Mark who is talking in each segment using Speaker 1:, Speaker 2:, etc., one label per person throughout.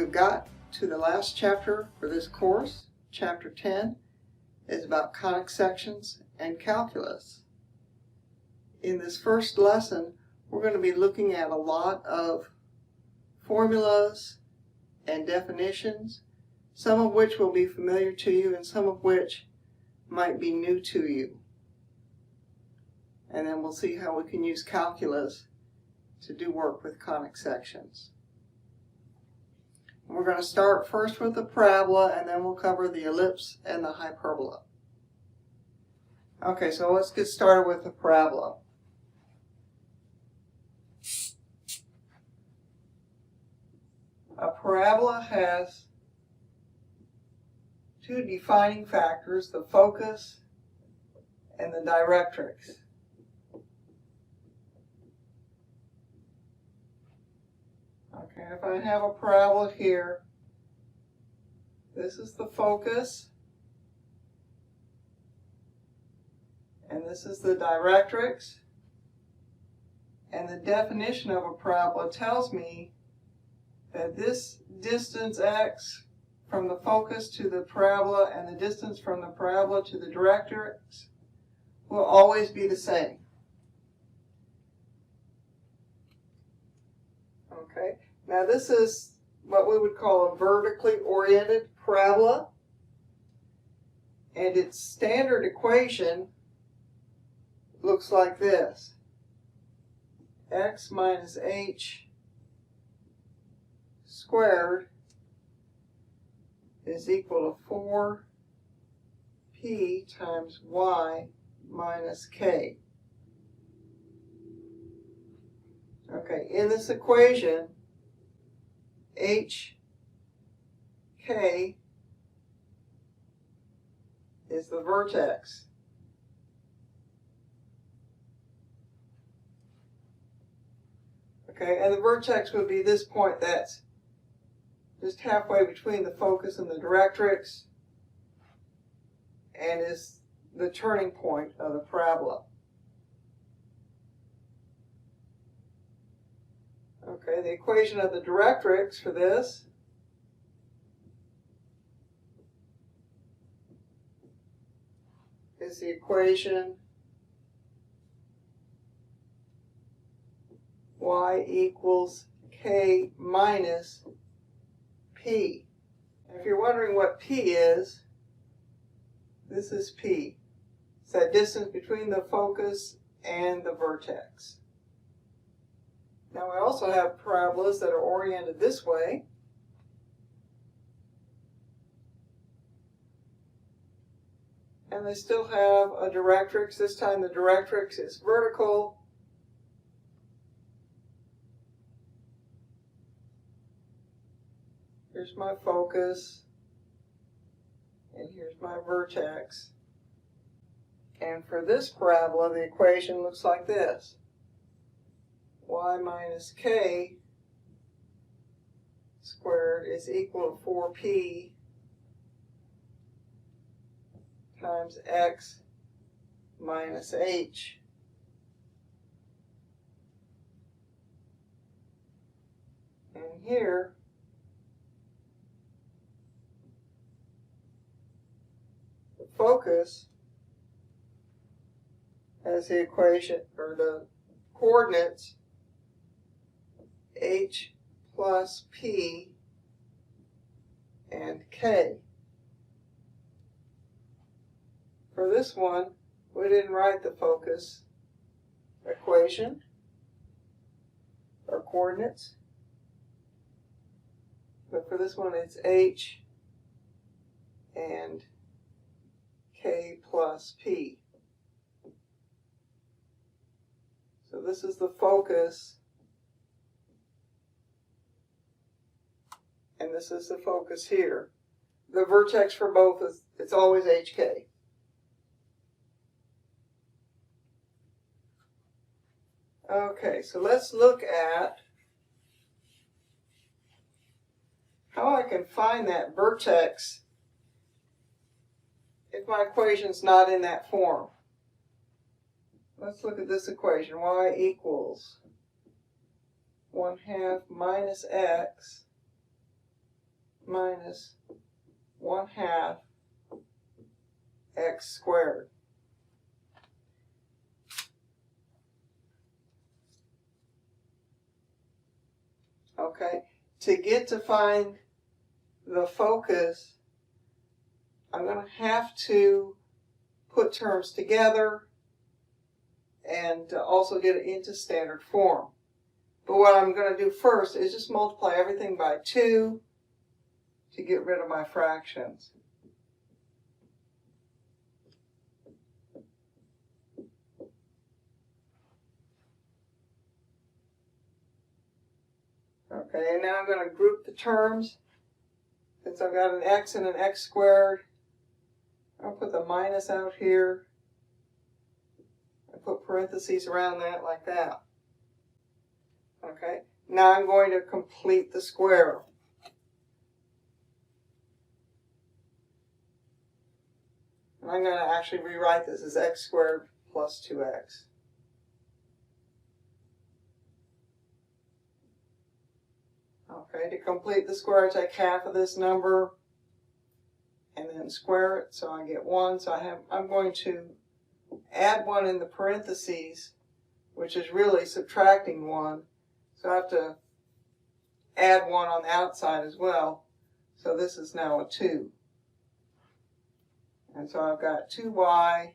Speaker 1: we've got to the last chapter for this course. Chapter 10 is about conic sections and calculus. In this first lesson, we're going to be looking at a lot of formulas and definitions, some of which will be familiar to you and some of which might be new to you. And then we'll see how we can use calculus to do work with conic sections. We're going to start first with the parabola, and then we'll cover the ellipse and the hyperbola. Okay, so let's get started with the parabola. A parabola has two defining factors, the focus and the directrix. Okay, if I have a parabola here, this is the focus, and this is the directrix, and the definition of a parabola tells me that this distance x from the focus to the parabola and the distance from the parabola to the directrix will always be the same. Okay, now this is what we would call a vertically oriented parabola, and its standard equation looks like this: x minus h squared is equal to 4p times y minus k. Okay, in this equation, hk is the vertex. Okay, and the vertex would be this point that's just halfway between the focus and the directrix, and is the turning point of the parabola. Okay, the equation of the directrix for this is the equation y equals k minus p. If you're wondering what p is, this is p. It's that distance between the focus and the vertex. Now we also have parabolas that are oriented this way. And they still have a directrix. This time the directrix is vertical. Here's my focus, and here's my vertex. And for this parabola, the equation looks like this: y minus k squared is equal to 4p times x minus h. And here, the focus has the equation, or the coordinates, h plus p and k. For this one, we didn't write the focus equation or coordinates, but for this one it's h and k plus p. So this is the focus, and this is the focus here. The vertex for both is, it's always hk. Okay, so let's look at how I can find that vertex if my equation's not in that form. Let's look at this equation. Y equals 1/2 minus x minus 1/2 x squared. Okay, to find the focus, I'm going to have to put terms together and also get it into standard form. But what I'm going to do first is just multiply everything by 2 to get rid of my fractions. Okay, and now I'm going to group the terms. Since I've got an x and an x squared, I'll put the minus out here and put parentheses around that like that. Okay, now I'm going to complete the square. And I'm going to actually rewrite this as x squared plus 2x. Okay, to complete the square, I take half of this number and then square it, so I get 1. So I'm going to add 1 in the parentheses, which is really subtracting 1. So I have to add 1 on the outside as well. So this is now a 2. And so I've got 2y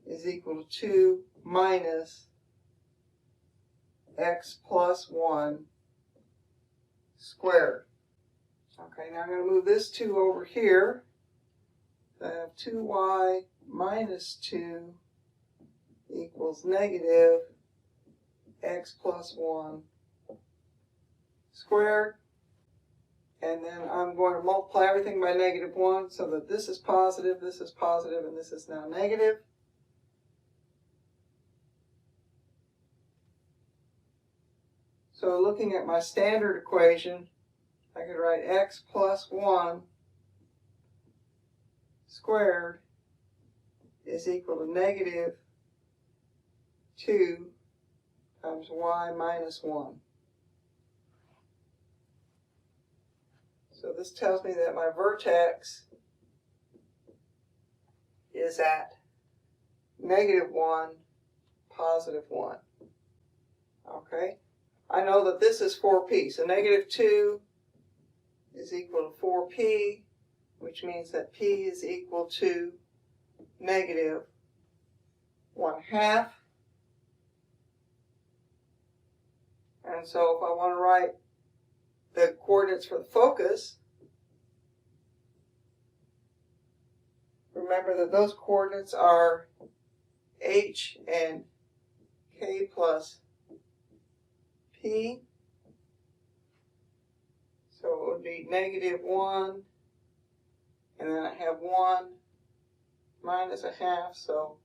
Speaker 1: is equal to 2 minus x plus 1 squared. Okay, now I'm going to move this 2 over here. So I have 2y minus 2 equals negative x plus 1 squared. And then I'm going to multiply everything by negative 1 so that this is positive, and this is now negative. So looking at my standard equation, I could write x plus 1 squared is equal to negative 2 times y minus 1. So this tells me that my vertex is at negative 1, positive 1. Okay, I know that this is 4p, so negative 2 is equal to 4p, which means that p is equal to negative 1/2. And so if I want to write the coordinates for the focus, remember that those coordinates are h and k plus p. So it would be negative 1, and then I have 1 minus 1/2, so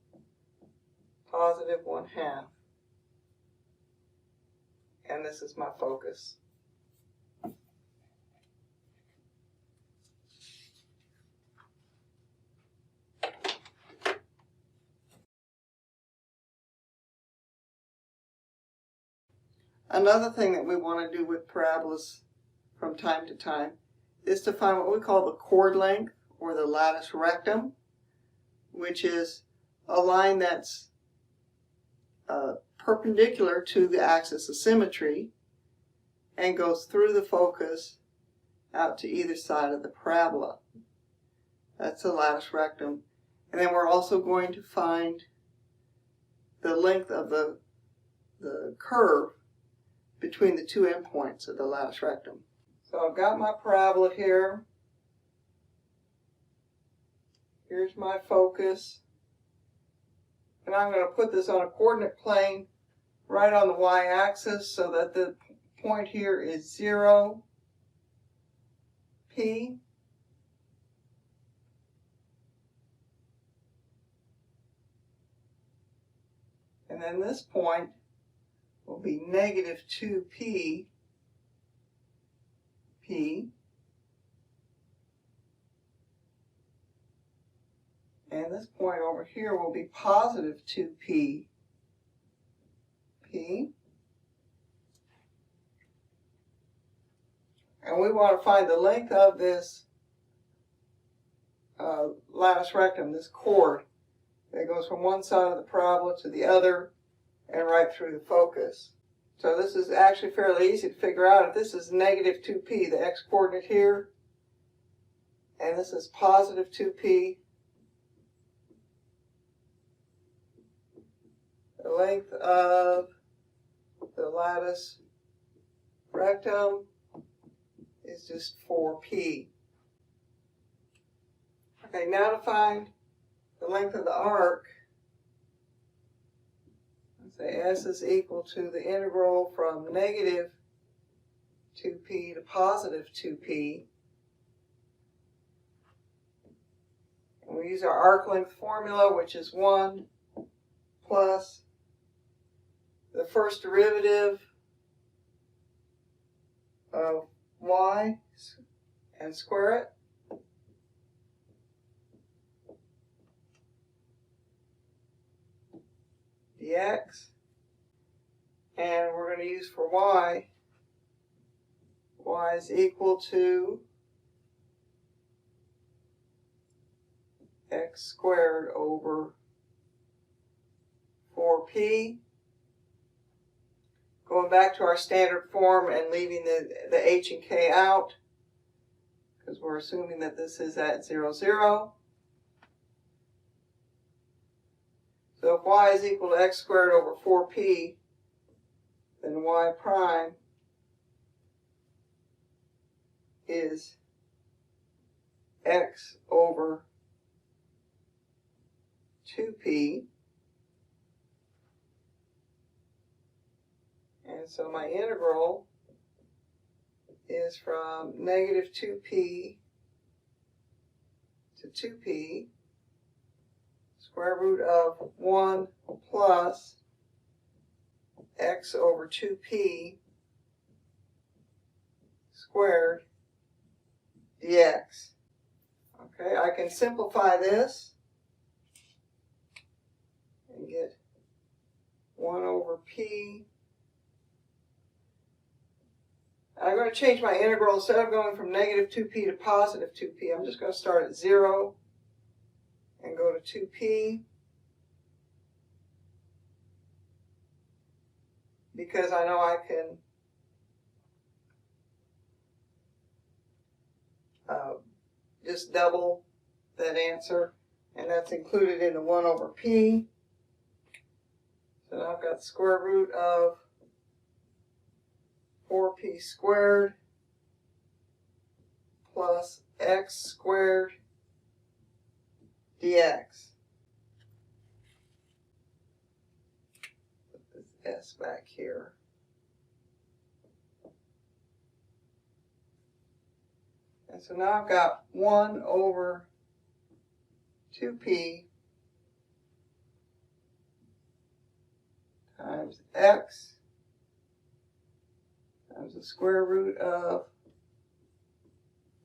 Speaker 1: positive 1/2. And this is my focus. Another thing that we want to do with parabolas from time to time is to find what we call the chord length, or the latus rectum, which is a line that's perpendicular to the axis of symmetry and goes through the focus out to either side of the parabola. That's the latus rectum. And then we're also going to find the length of the curve between the two endpoints of the latus rectum. So I've got my parabola here. Here's my focus. And I'm going to put this on a coordinate plane right on the y-axis so that the point here is 0, p. And then this point will be negative 2p, p. And this point over here will be positive 2p, p. And we want to find the length of this latus rectum, this chord that goes from one side of the parabola to the other and right through the focus. So this is actually fairly easy to figure out. If this is negative 2p, the x-coordinate here, and this is positive 2p, the length of the lattice rectum is just 4p. Okay, now to find the length of the arc, let's say s is equal to the integral from negative 2p to positive 2p. And we use our arc length formula, which is 1 plus the first derivative of y and square it. Dx. And we're going to use for y is equal to x squared over 4p. Going back to our standard form and leaving the h and k out, because we're assuming that this is at 0, 0. So if y is equal to x squared over 4p, then y prime is x over 2p. And so my integral is from negative 2p to 2p, square root of 1 plus x over 2p squared dx. Okay, I can simplify this and get 1 over p. I'm going to change my integral. Instead of going from negative 2p to positive 2p, I'm just going to start at 0 and go to 2p, because I know I can just double that answer, and that's included in the 1 over p. So now I've got the square root of 4p squared plus x squared dx. Put this s back here. And so now I've got 1 over 2p times x times the square root of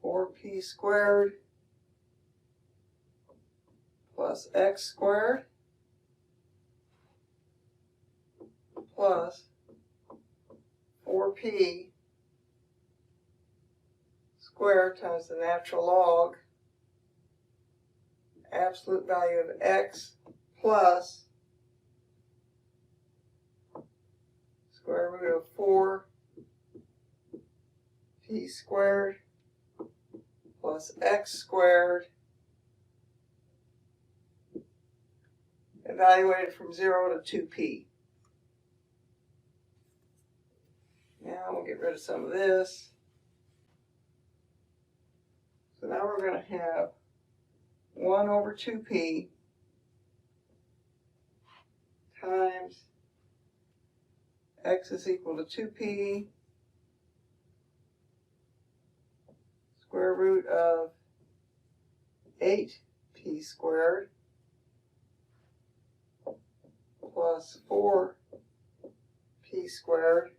Speaker 1: 4p squared plus x squared plus 4p squared times the natural log absolute value of x plus square root of 4p squared plus x squared, evaluated from 0 to 2p. Now we'll get rid of some of this. So now we're going to have 1 over 2p times x is equal to 2p square root of 8p squared plus 4p squared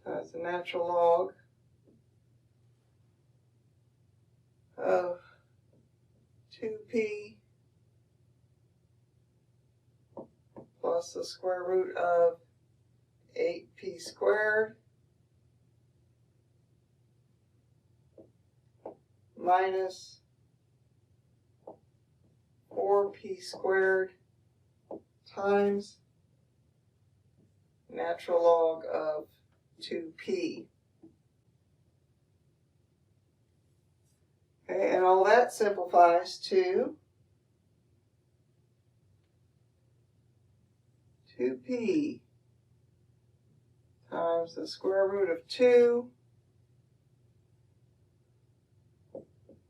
Speaker 1: times the natural log of 2p plus the square root of 8p squared minus 4p squared times natural log of 2p. Okay, and all that simplifies to 2p times the square root of 2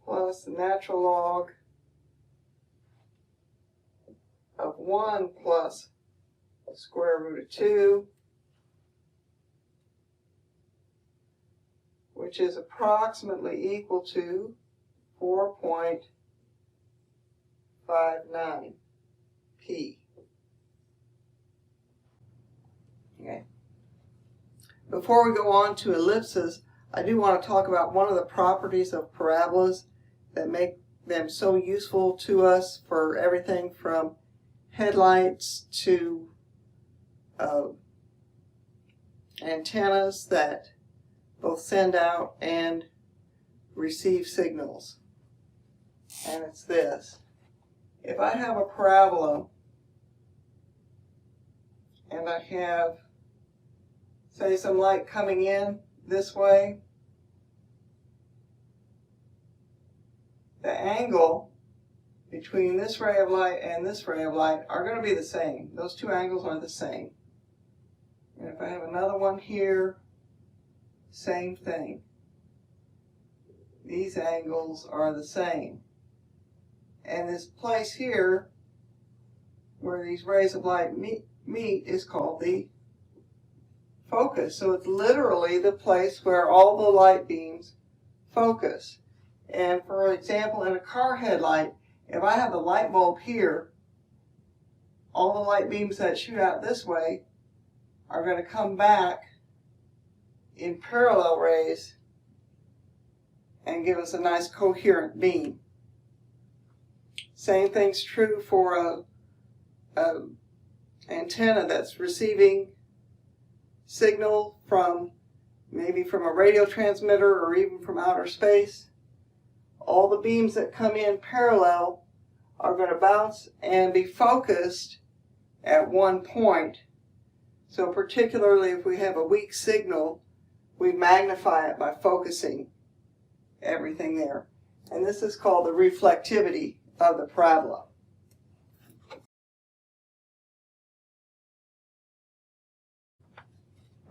Speaker 1: plus the natural log of 1 plus the square root of 2, which is approximately equal to 4.59p. Okay. Before we go on to ellipses, I do want to talk about one of the properties of parabolas that make them so useful to us for everything from headlights to antennas that both send out and receive signals. And it's this. If I have a parabola and I have, say, some light coming in this way, the angle between this ray of light and this ray of light are going to be the same. Those two angles are the same. And if I have another one here, same thing. These angles are the same. And this place here, where these rays of light meet is called the focus. So it's literally the place where all the light beams focus. And for example, in a car headlight, if I have the light bulb here, all the light beams that shoot out this way are going to come back in parallel rays and give us a nice coherent beam. Same thing's true for a antenna that's receiving signal from maybe from a radio transmitter or even from outer space. All the beams that come in parallel are going to bounce and be focused at one point. So particularly if we have a weak signal, we magnify it by focusing everything there. And this is called the reflectivity of the parabola.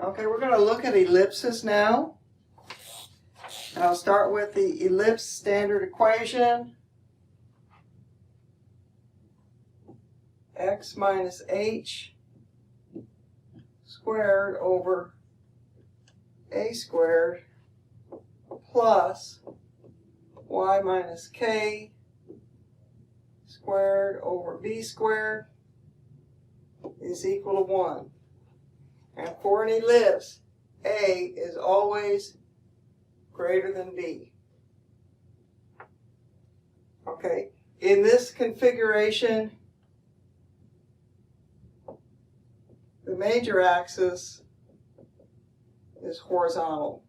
Speaker 1: Okay, we're going to look at ellipses now. And I'll start with the ellipse standard equation. X minus h squared over a squared plus y minus k squared over b squared is equal to 1. And for an ellipse, a is always greater than b. Okay, in this configuration, the major axis is horizontal.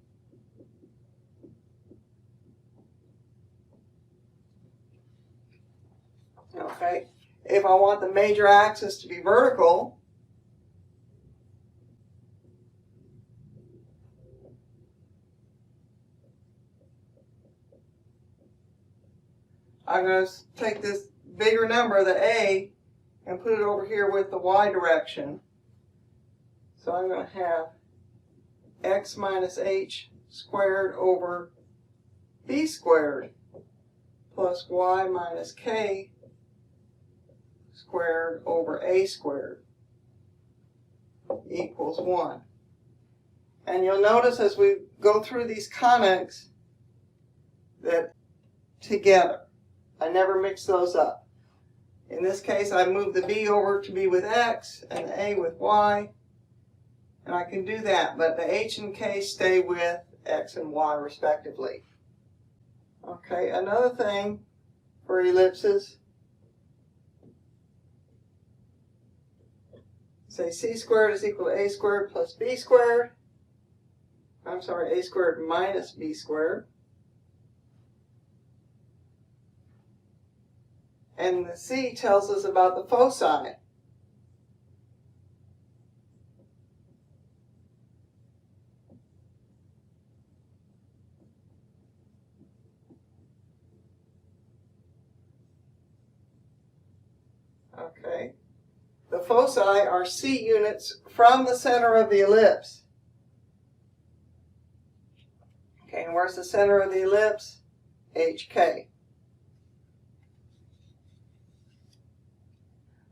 Speaker 1: Okay, if I want the major axis to be vertical, I'm going to take this bigger number, the a, and put it over here with the y direction. So I'm going to have x minus h squared over b squared plus y minus k squared over a squared equals 1. And you'll notice as we go through these conics that together, I never mix those up. In this case, I move the b over to be with x and the a with y. And I can do that, but the h and k stay with x and y respectively. Okay, another thing for ellipses, say c squared is equal to a squared plus b squared. I'm sorry, a squared minus b squared. And the C tells us about the foci. Okay. The foci are C units from the center of the ellipse. Okay, and where's the center of the ellipse? HK.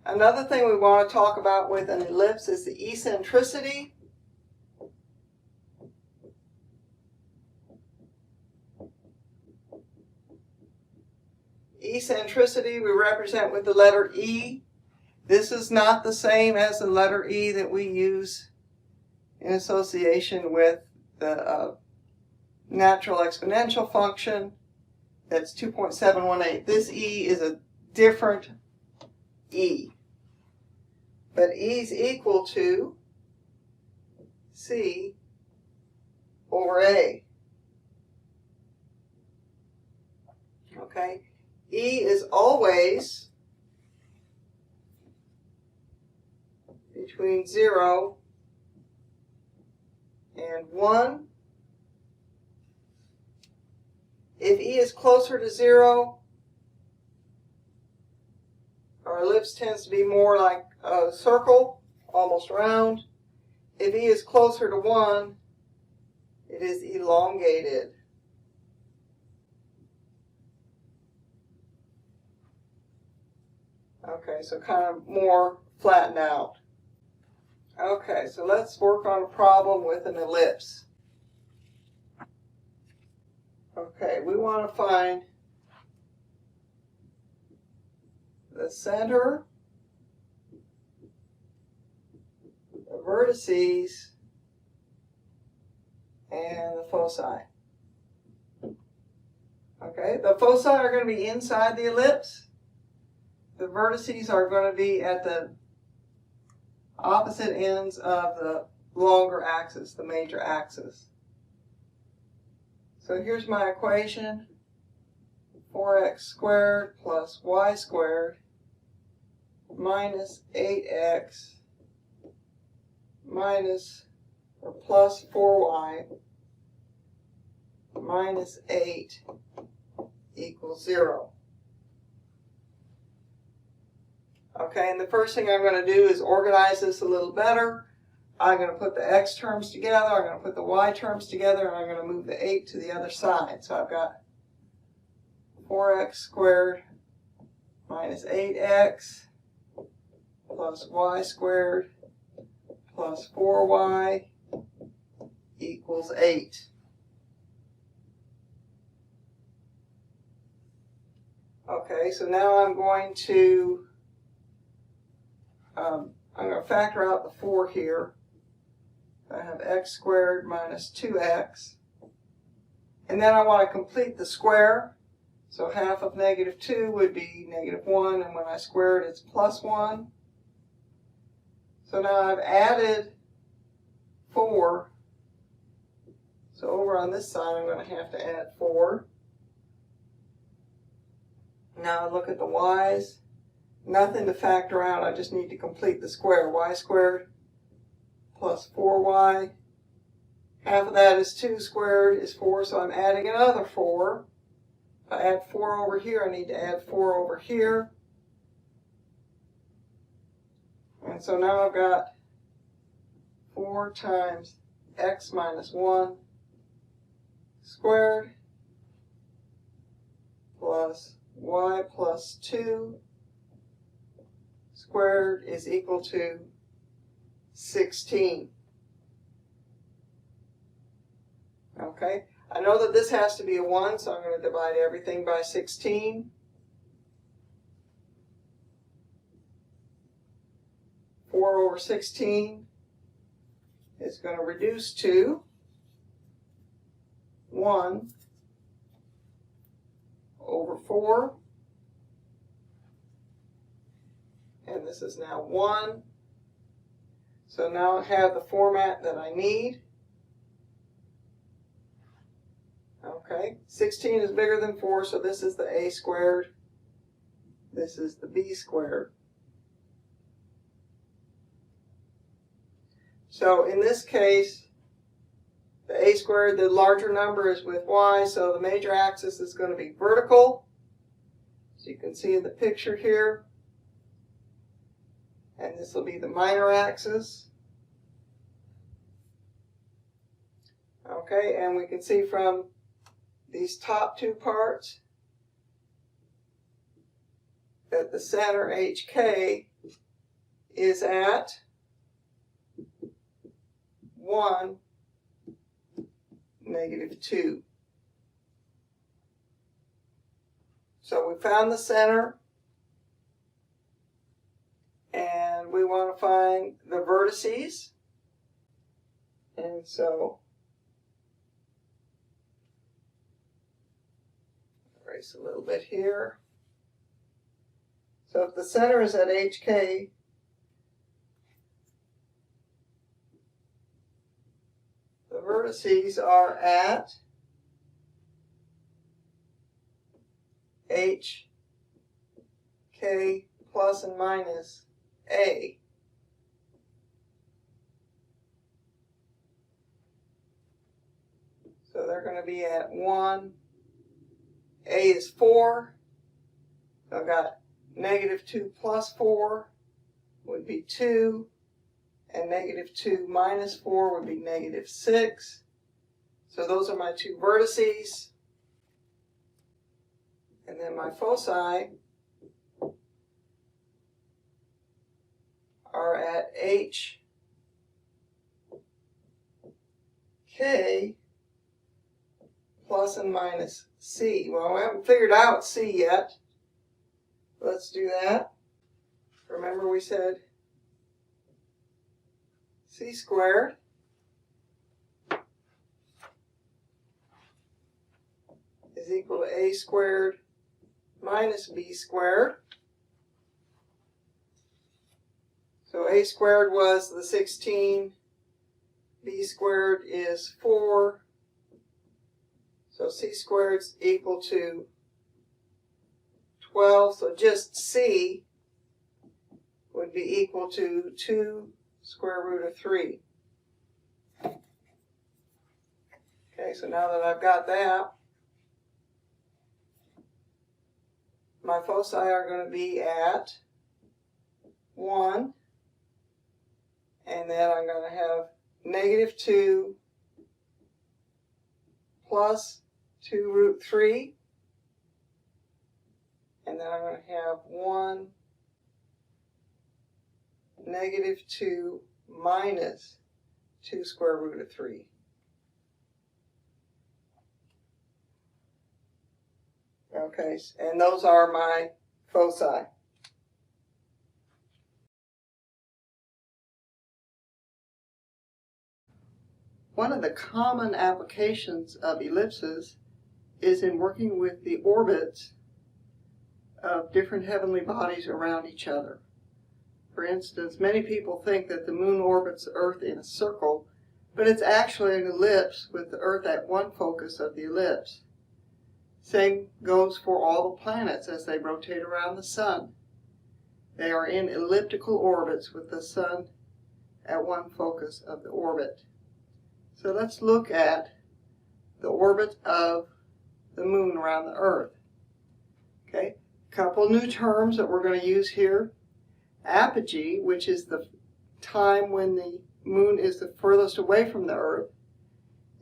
Speaker 1: Another thing we want to talk about with an ellipse is the eccentricity. Eccentricity we represent with the letter E. This is not the same as the letter E that we use in association with the natural exponential function. That's 2.718. This E is a different E. But E is equal to C over A. Okay? E is always between 0 and 1. If E is closer to 0, our ellipse tends to be more like a circle, almost round. If E is closer to 1, it is elongated. Okay, so kind of more flattened out. Okay, so let's work on a problem with an ellipse. Okay, we want to find the center, the vertices, and the foci. Okay, the foci are going to be inside the ellipse. The vertices are going to be at the opposite ends of the longer axis, the major axis. So here's my equation. 4x squared plus y squared minus 8x minus or plus 4y minus 8 equals 0. Okay, and the first thing I'm going to do is organize this a little better. I'm going to put the x terms together, I'm going to put the y terms together, and I'm going to move the 8 to the other side. So I've got 4x squared minus 8x plus y squared plus 4y equals 8. Okay, so now I'm going to factor out the 4 here. I have x squared minus 2x. And then I want to complete the square. So half of negative 2 would be negative 1, and when I square it, it's plus 1. So now I've added 4. So over on this side, I'm going to have to add 4. Now I look at the y's. Nothing to factor out. I just need to complete the square. Y squared plus 4y. Half of that is 2 squared is 4, so I'm adding another 4. If I add 4 over here, I need to add 4 over here. And so now I've got 4 times x minus 1 squared plus y plus 2 squared is equal to 16. Okay, I know that this has to be a 1, so I'm going to divide everything by 16. 4 over 16 is going to reduce to 1 over 4. And this is now 1. So now I have the format that I need. Okay, 16 is bigger than 4, so this is the a squared. This is the b squared. So in this case, the a squared, the larger number is with y, so the major axis is going to be vertical. So you can see in the picture here. And this will be the minor axis. Okay, and we can see from these top two parts that the center HK is at 1, -2. So we found the center, and we want to find the vertices. And so erase a little bit here. So if the center is at HK, the vertices are at HK plus and minus A. So they're going to be at 1. A is 4. So I've got -2 plus 4 would be 2. And -2 minus 4 would be -6. So those are my two vertices. And then my foci are at HK plus and minus C. Well, we haven't figured out C yet. Let's do that. Remember we said C squared is equal to A squared minus B squared. So A squared was the 16, B squared is 4, so C squared is equal to 12, so just C would be equal to 2 square root of 3. Okay, so now that I've got that, my foci are going to be at 1, and then I'm going to have -2 plus 2 root 3, and then I'm going to have 1 -2 minus 2 square root of 3. Okay, and those are my foci. One of the common applications of ellipses is in working with the orbits of different heavenly bodies around each other. For instance, many people think that the moon orbits the Earth in a circle, but it's actually an ellipse with the Earth at one focus of the ellipse. Same goes for all the planets as they rotate around the sun. They are in elliptical orbits with the sun at one focus of the orbit. So let's look at the orbit of the moon around the Earth. Okay, a couple new terms that we're going to use here. Apogee, which is the time when the moon is the furthest away from the Earth,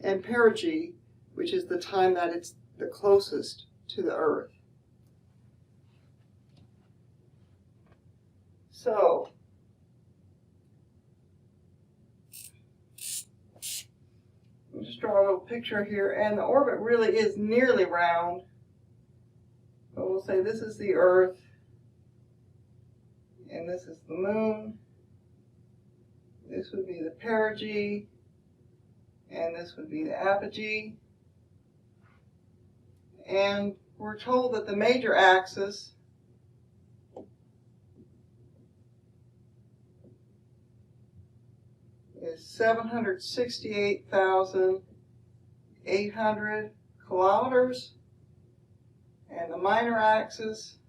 Speaker 1: and perigee, which is the time that it's the closest to the Earth. So, I'll just draw a little picture here, and the orbit really is nearly round. So we'll say this is the Earth, and this is the moon. This would be the perigee, and this would be the apogee. And we're told that the major axis is 768,800 kilometers, and the minor axis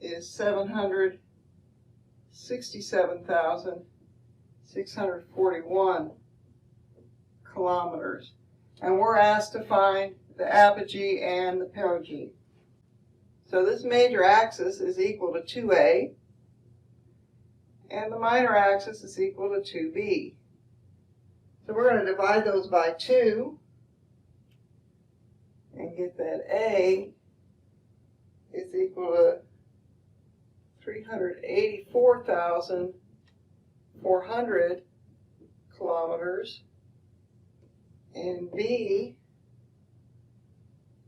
Speaker 1: is 767,641 kilometers. And we're asked to find the apogee and the perigee. So this major axis is equal to 2a, and the minor axis is equal to 2b. So we're going to divide those by 2 and get that a is equal to 384,400 kilometers, and b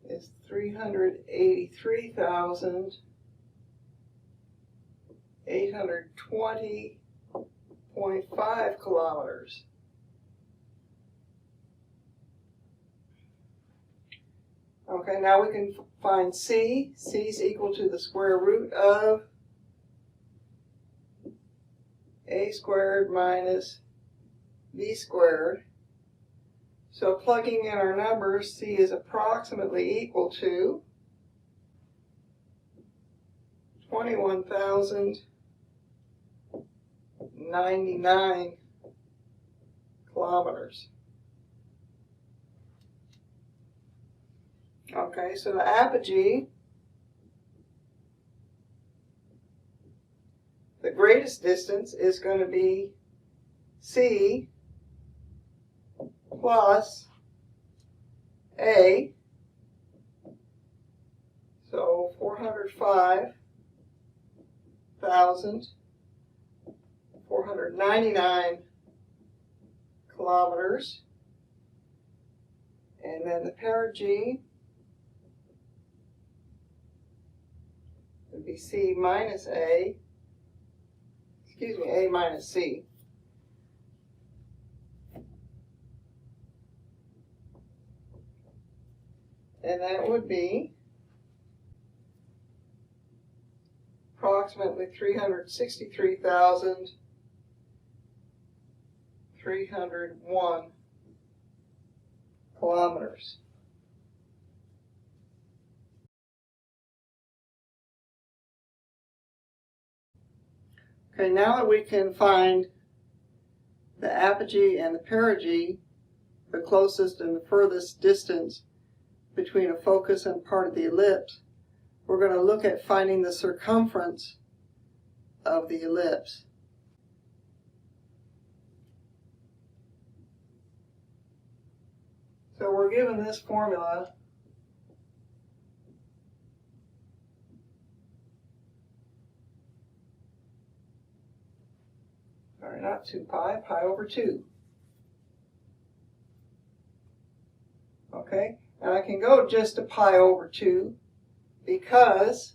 Speaker 1: is 383,820.5 kilometers. Okay, now we can find c. C is equal to the square root of a squared minus b squared. So plugging in our numbers, c is approximately equal to 21,099 kilometers. Okay, so the apogee, the greatest distance is going to be c plus a, so 405,499 kilometers, and then the perigee would be c minus a, a minus c. And that would be approximately 363,301 kilometers. Okay, now that we can find the apogee and the perigee, the closest and the furthest distance between a focus and part of the ellipse, we're going to look at finding the circumference of the ellipse. So we're given this formula. Sorry, not 2 pi, pi over 2. Okay, and I can go just to pi over 2 because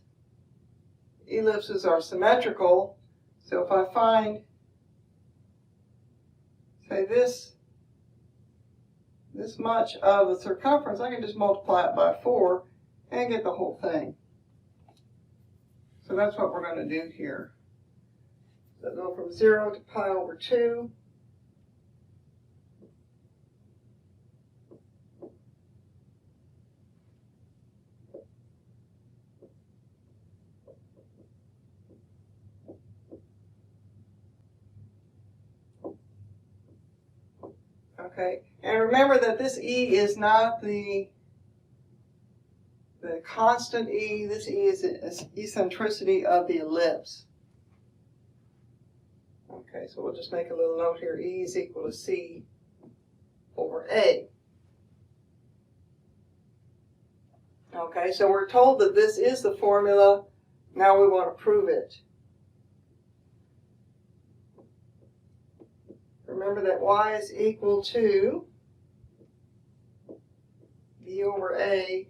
Speaker 1: ellipses are symmetrical. So if I find, say, this much of the circumference, I can just multiply it by 4 and get the whole thing. So that's what we're going to do here. So go from 0 to pi over 2. Okay, and remember that this e is not the constant e. This e is the eccentricity of the ellipse. Okay, so we'll just make a little note here. E is equal to c over a. Okay, so we're told that this is the formula. Now we want to prove it. Remember that y is equal to b over a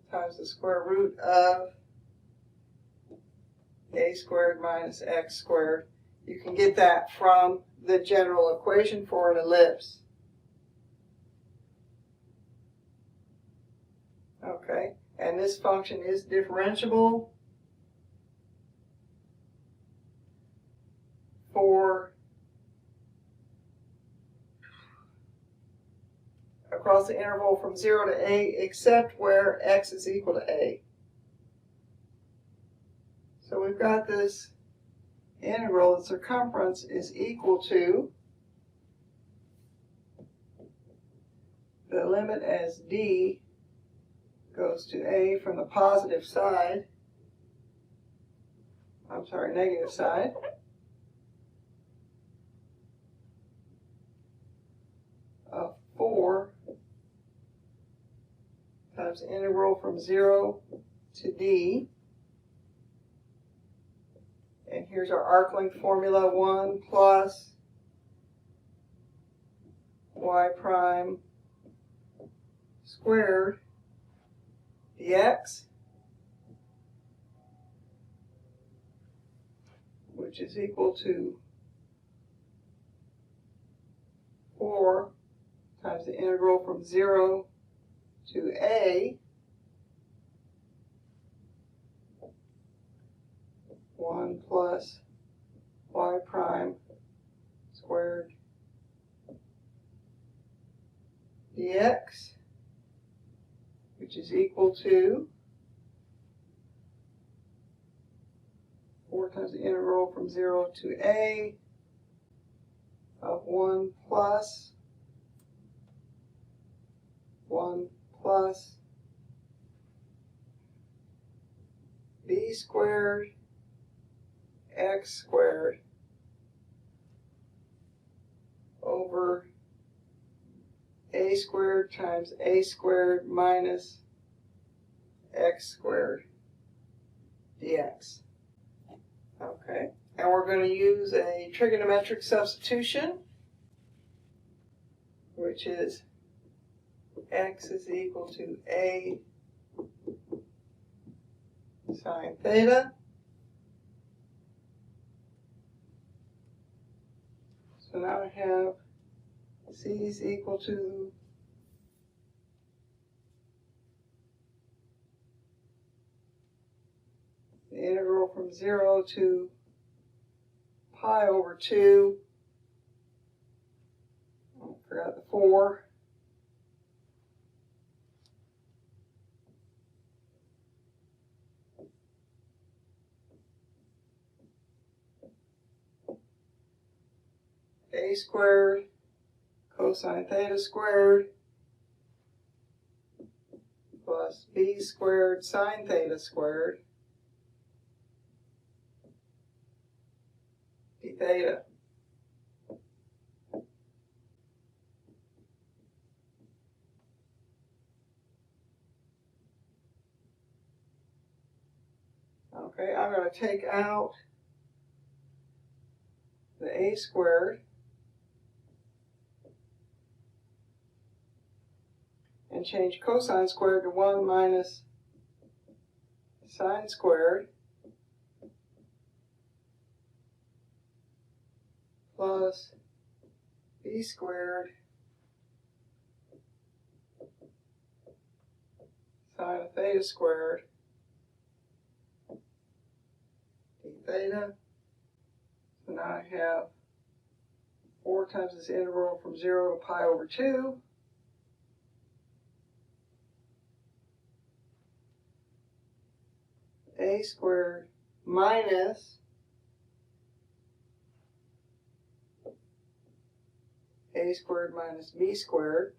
Speaker 1: times the square root of a squared minus x squared. You can get that from the general equation for an ellipse. Okay, and this function is differentiable for across the interval from 0 to a, except where x is equal to a. So we've got this integral. The circumference is equal to the limit as d goes to a from the positive side, negative side, of 4 times the integral from 0 to d. And here's our arc length formula, 1 plus y prime squared dx, which is equal to 4 times the integral from 0 to a, 1 plus y prime squared dx, which is equal to 4 times the integral from 0 to a of 1 plus b squared x squared over a squared times a squared minus x squared dx. Okay, and we're going to use a trigonometric substitution, which is x is equal to a sine theta. So now I have c is equal to the integral from 0 to pi over 2. Oh, I forgot the 4. A squared cosine theta squared plus b squared sine theta squared d theta. Okay, I'm going to take out the a squared and change cosine squared to 1 minus sine squared plus b squared sine of theta squared d theta. So now I have 4 times this integral from 0 to pi over 2. A squared minus a squared minus b squared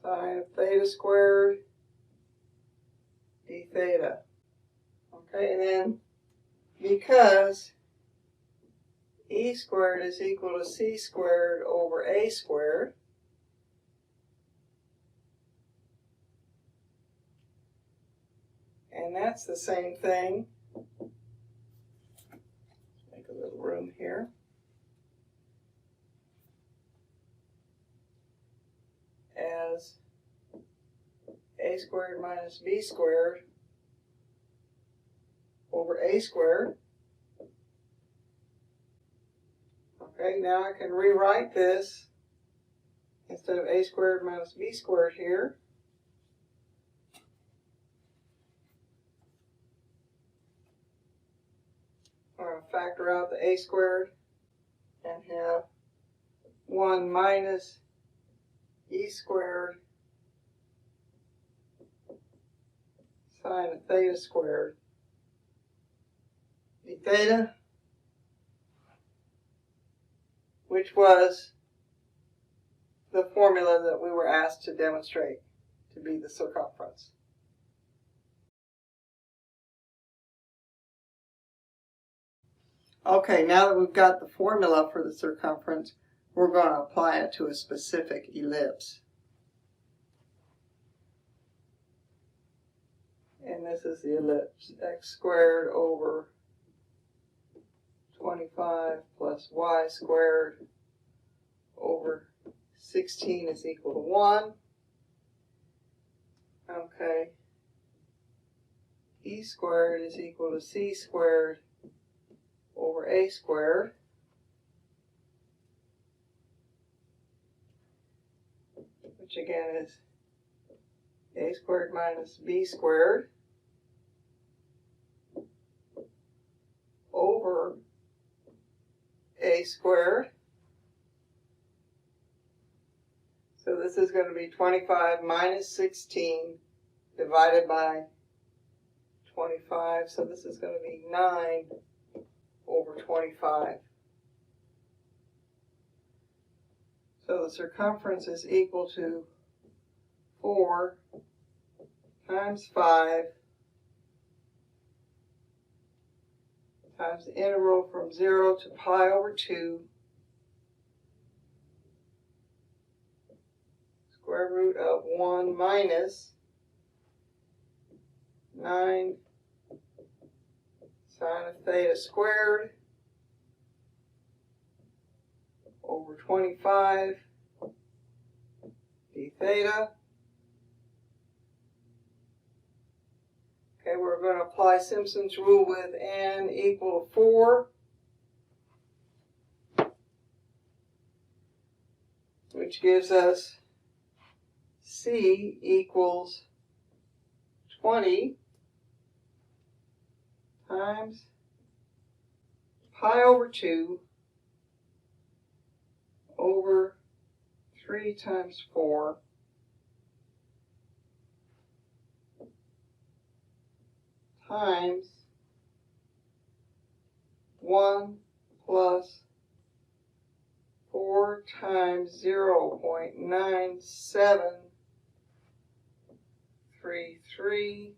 Speaker 1: sine of theta squared d theta. Okay, and then because e squared is equal to c squared over a squared, and that's the same thing. Make a little room here. As a squared minus b squared over a squared. Okay, now I can rewrite this instead of a squared minus b squared here. I'm going to factor out the a squared and have 1 minus e squared sine of theta squared theta, which was the formula that we were asked to demonstrate to be the circumference. Okay, now that we've got the formula for the circumference, we're going to apply it to a specific ellipse. And this is the ellipse, x squared over 25 plus y squared over 16 is equal to 1. Okay. E squared is equal to c squared over a squared. Which again is a squared minus b squared over a squared. So this is going to be 25 minus 16 divided by 25. So this is going to be 9 over 25. So the circumference is equal to 4 times 5 times the integral from 0 to pi over 2 square root of 1 minus 9 sine of theta squared over 25 d theta. Okay, we're going to apply Simpson's rule with n equal to 4, which gives us c equals 20 times pi over 2 over 3 times 4 times 1 plus 4 times 0.9733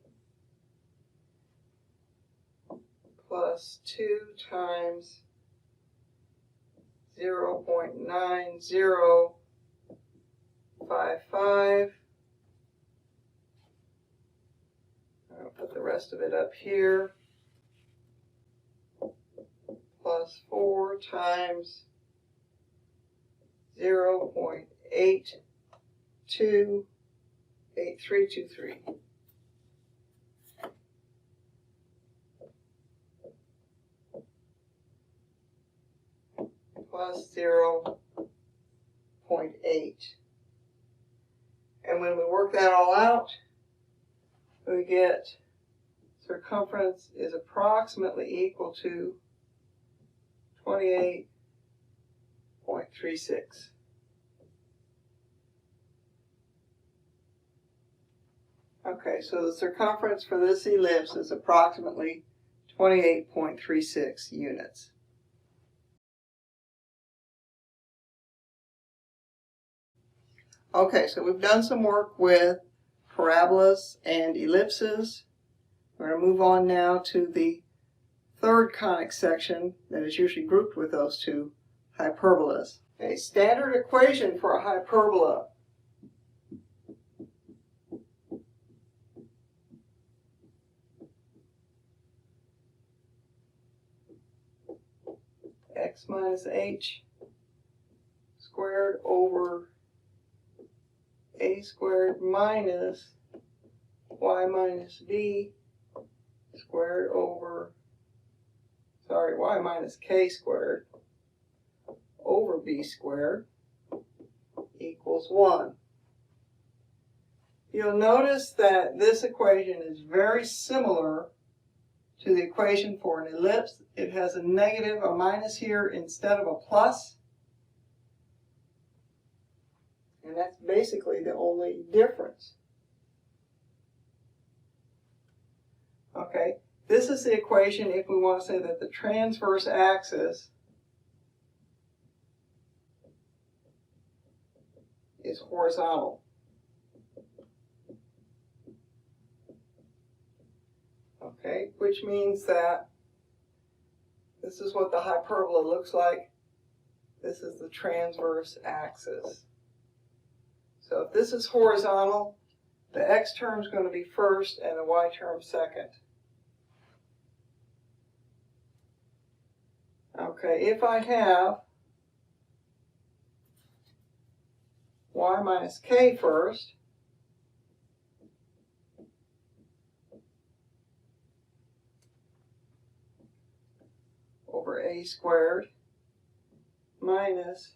Speaker 1: plus 2 times 0.9055. I'll put the rest of it up here. Plus 4 times 0.828323. Plus 0.8. And when we work that all out, we get circumference is approximately equal to 28.36. Okay, so the circumference for this ellipse is approximately 28.36 units. Okay, so we've done some work with parabolas and ellipses. We're going to move on now to the third conic section that is usually grouped with those two, hyperbolas. A standard equation for a hyperbola x minus h squared over a squared minus y minus b squared over, y minus k squared over b squared equals 1. You'll notice that this equation is very similar to the equation for an ellipse. It has a negative, a minus here instead of a plus. And that's basically the only difference. Okay, This is the equation if we want to say that the transverse axis is horizontal. Okay, which means that this is what the hyperbola looks like. This is the transverse axis. So if this is horizontal, the x term is going to be first and the y term second. Okay, if I have y minus k first, over a squared minus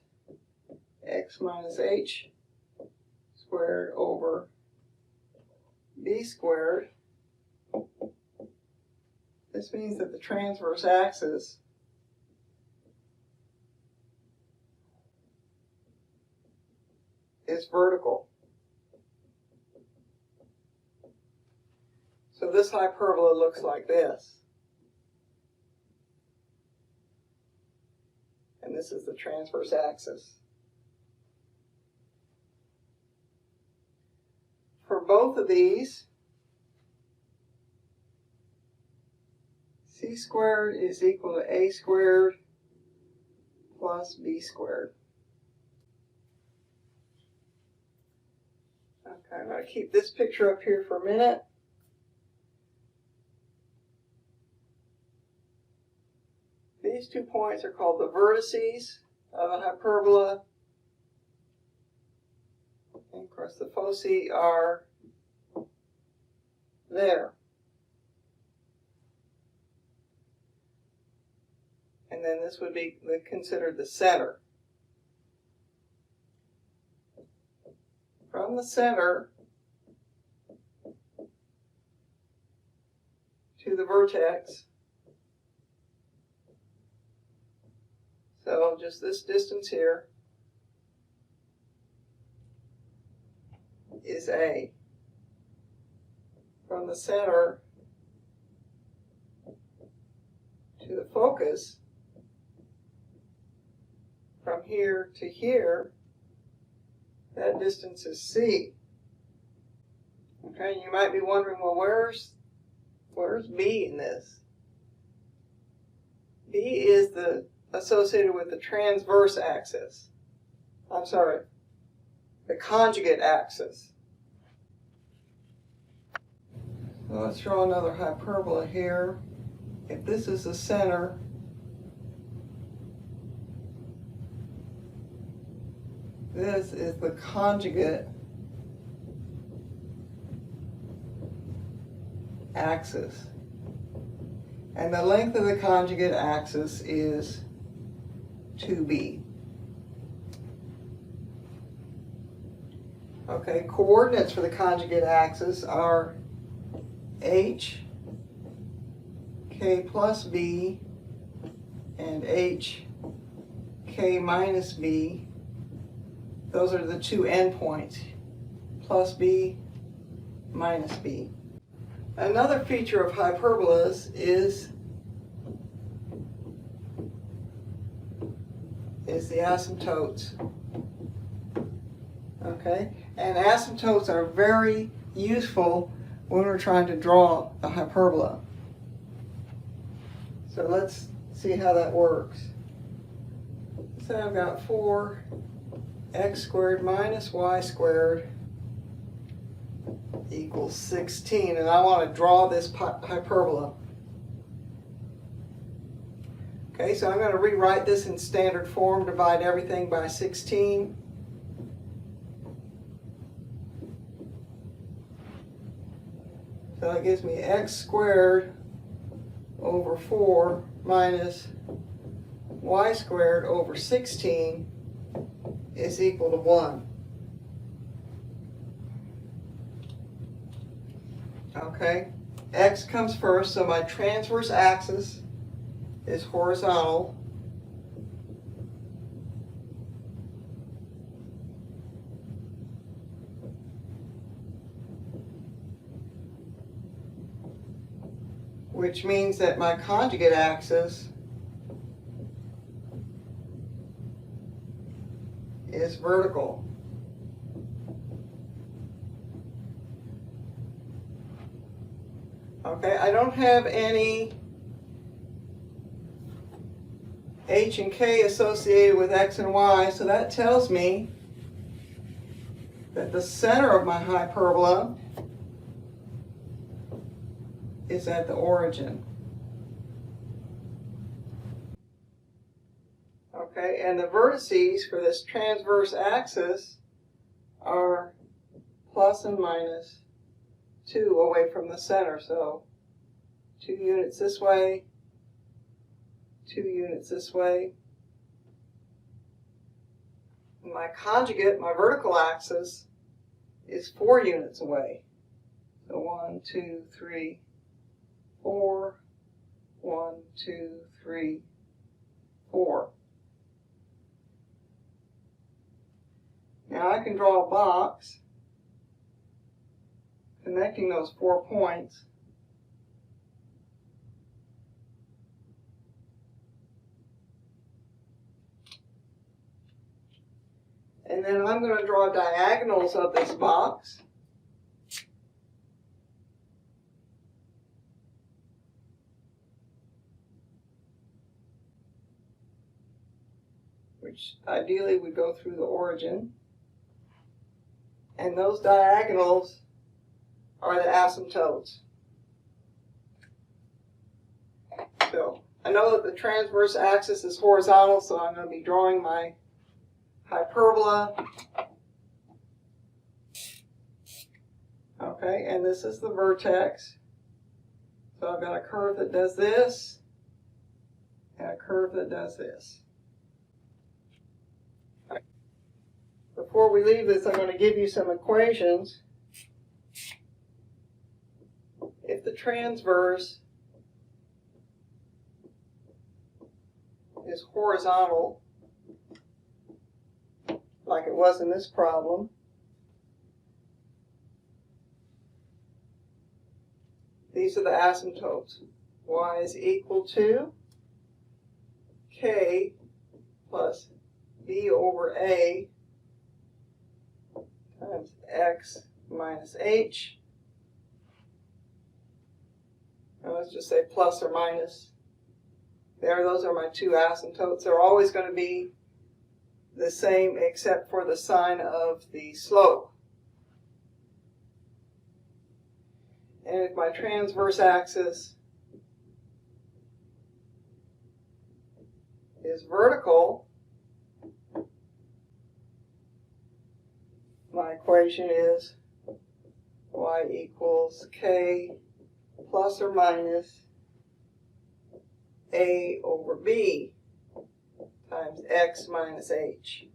Speaker 1: x minus h squared over b squared. This means that the transverse axis is vertical. So this hyperbola looks like this. And this is the transverse axis. For both of these, c squared is equal to a squared plus b squared. Okay, I'm going to keep this picture up here for a minute. These 2 points are called the vertices of a hyperbola. And of course the foci are there. And then this would be considered the center. From the center to the vertex, so just this distance here is A. From the center to the focus, from here to here, that distance is C. Okay, you might be wondering, well, where's B in this? B is associated with the transverse axis. I'm sorry, the conjugate axis. So let's draw another hyperbola here. If this is the center, this is the conjugate axis. And the length of the conjugate axis is 2b. Okay, coordinates for the conjugate axis are h, k plus b, and h, k minus b. Those are the 2 endpoints, plus b, minus b. Another feature of hyperbolas is the asymptotes. Okay, and asymptotes are very useful when we're trying to draw a hyperbola. So let's see how that works. So I've got 4x squared minus y squared equals 16, and I want to draw this hyperbola. Okay, so I'm going to rewrite this in standard form, divide everything by 16. So that gives me x squared over 4 minus y squared over 16 is equal to 1. Okay, x comes first, so my transverse axis is horizontal. which means that my conjugate axis is vertical. Okay, I don't have any h and k associated with x and y, so that tells me that the center of my hyperbola is at the origin. Okay, and the vertices for this transverse axis are plus and minus 2 away from the center. So 2 units this way, 2 units this way. And my conjugate, my vertical axis, is 4 units away. So 1, 2, 3, 4, 1, 2, 3, 4. Now I can draw a box connecting those 4 points. And then I'm going to draw diagonals of this box. Which ideally would go through the origin. And those diagonals are the asymptotes. So I know that the transverse axis is horizontal, so I'm going to be drawing my hyperbola. Okay, and this is the vertex. So I've got a curve that does this, and a curve that does this. Before we leave this, I'm going to give you some equations. If the transverse is horizontal, like it was in this problem, these are the asymptotes. Y is equal to k plus b over a times x minus h. And let's just say plus or minus. Those are my 2 asymptotes. They're always going to be the same except for the sign of the slope. And if my transverse axis is vertical, my equation is y equals k plus or minus a over b times x minus h.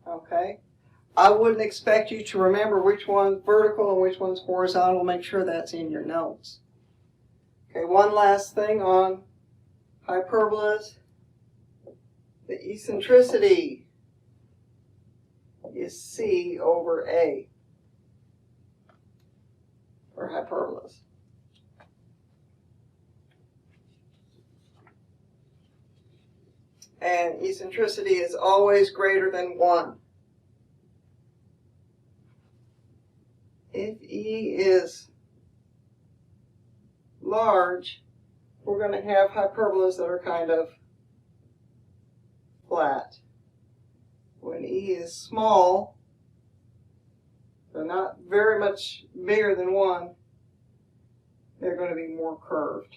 Speaker 1: Okay? I wouldn't expect you to remember which one's vertical and which one's horizontal. Make sure that's in your notes. Okay, one last thing on hyperbolas. The eccentricity is c over a for hyperbolas. And eccentricity is always greater than 1. If E is large, we're going to have hyperbolas that are kind of flat. When E is small, so not very much bigger than 1, they're going to be more curved.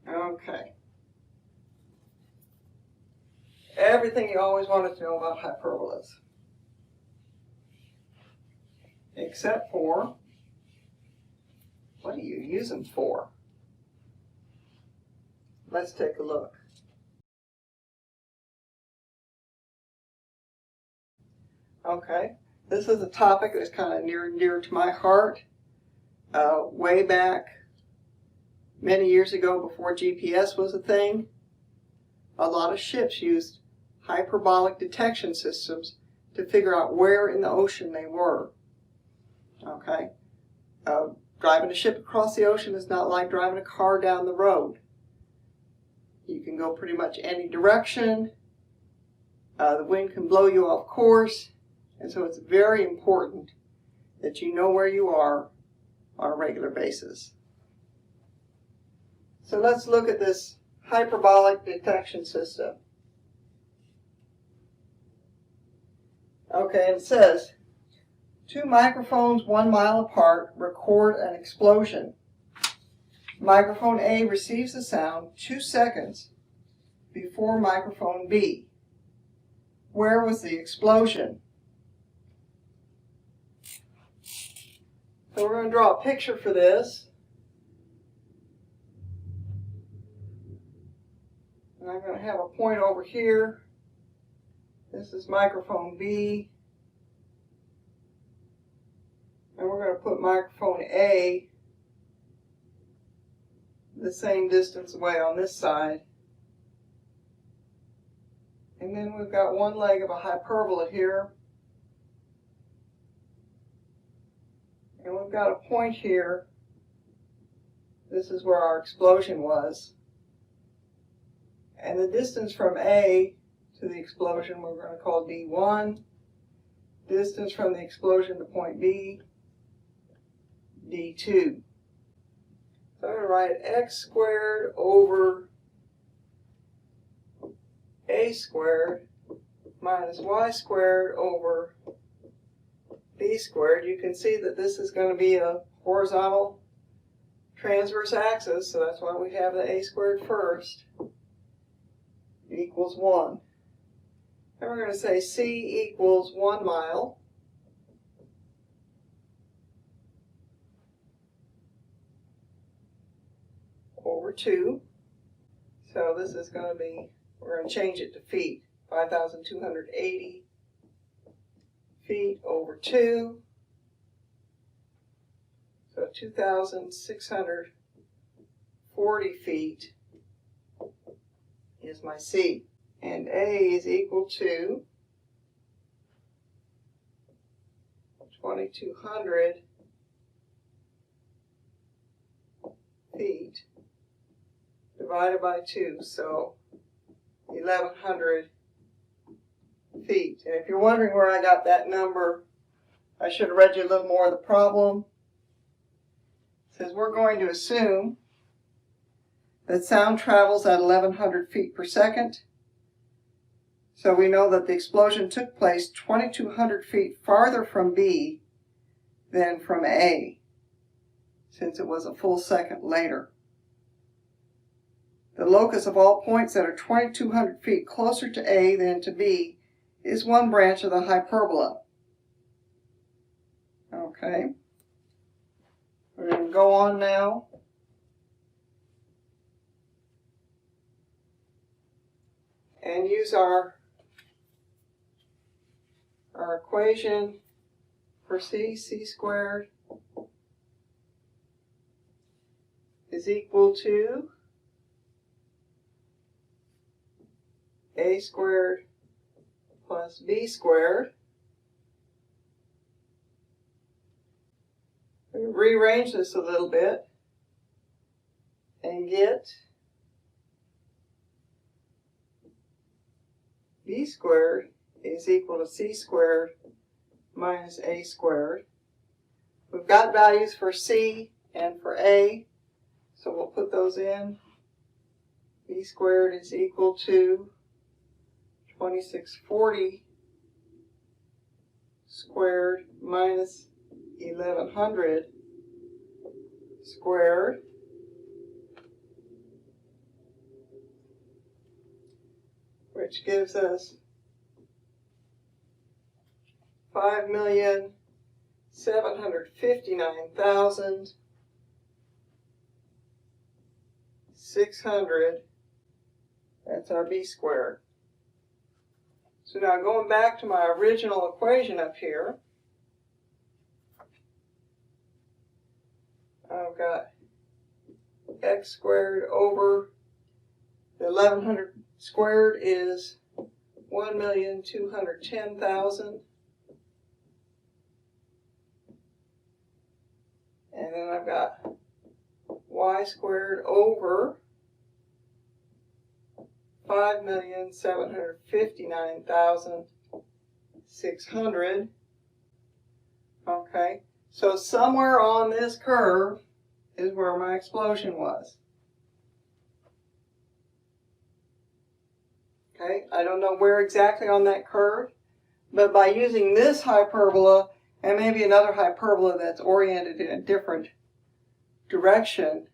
Speaker 1: Okay. Everything you always wanted to know about hyperbolas. Except for, what do you use them for? Let's take a look. Okay, this is a topic that's kind of near and dear to my heart. Way back many years ago, before GPS was a thing, a lot of ships used hyperbolic detection systems to figure out where in the ocean they were. Okay? Driving a ship across the ocean is not like driving a car down the road. You can go pretty much any direction. The wind can blow you off course. And so it's very important that you know where you are on a regular basis. So let's look at this hyperbolic detection system. Okay, it says, 2 microphones 1 mile apart record an explosion. Microphone A receives the sound 2 seconds before microphone B. Where was the explosion? So we're going to draw a picture for this. And I'm going to have a point over here. This is microphone B. And we're going to put microphone A the same distance away on this side. And then we've got one leg of a hyperbola here. And we've got a point here. This is where our explosion was. And the distance from A to the explosion we're going to call D1. Distance from the explosion to point B, D2. So I'm going to write x squared over a squared minus y squared over b squared. You can see that this is going to be a horizontal transverse axis, so that's why we have the a squared first, equals 1. And we're going to say c equals 1 mile over 2. So this is going to be, we're going to change it to feet, 5,280 feet over 2. So 2,640 feet is my C. And A is equal to 2,200 feet divided by 2, so 1,100 feet. And if you're wondering where I got that number, I should have read you a little more of the problem. It says we're going to assume that sound travels at 1,100 feet per second. So we know that the explosion took place 2,200 feet farther from B than from A, since it was a full second later. The locus of all points that are 2,200 feet closer to A than to B is one branch of the hyperbola. Okay. We're going to go on now. And use our equation for C. C squared is equal to A squared plus B squared. We rearrange this a little bit and get B squared is equal to C squared minus A squared. We've got values for C and for A, so we'll put those in. B squared is equal to 2,640 squared minus 1,100 squared. Which gives us 5,759,600. That's our B squared. So now going back to my original equation up here, I've got x squared over the 1,100 squared is 1,210,000. And then I've got y squared over 5,759,600. Okay, so somewhere on this curve is where my explosion was. Okay, I don't know where exactly on that curve, but by using this hyperbola and maybe another hyperbola that's oriented in a different direction,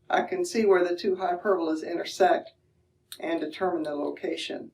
Speaker 1: I can see where the two hyperbolas intersect and determine the location.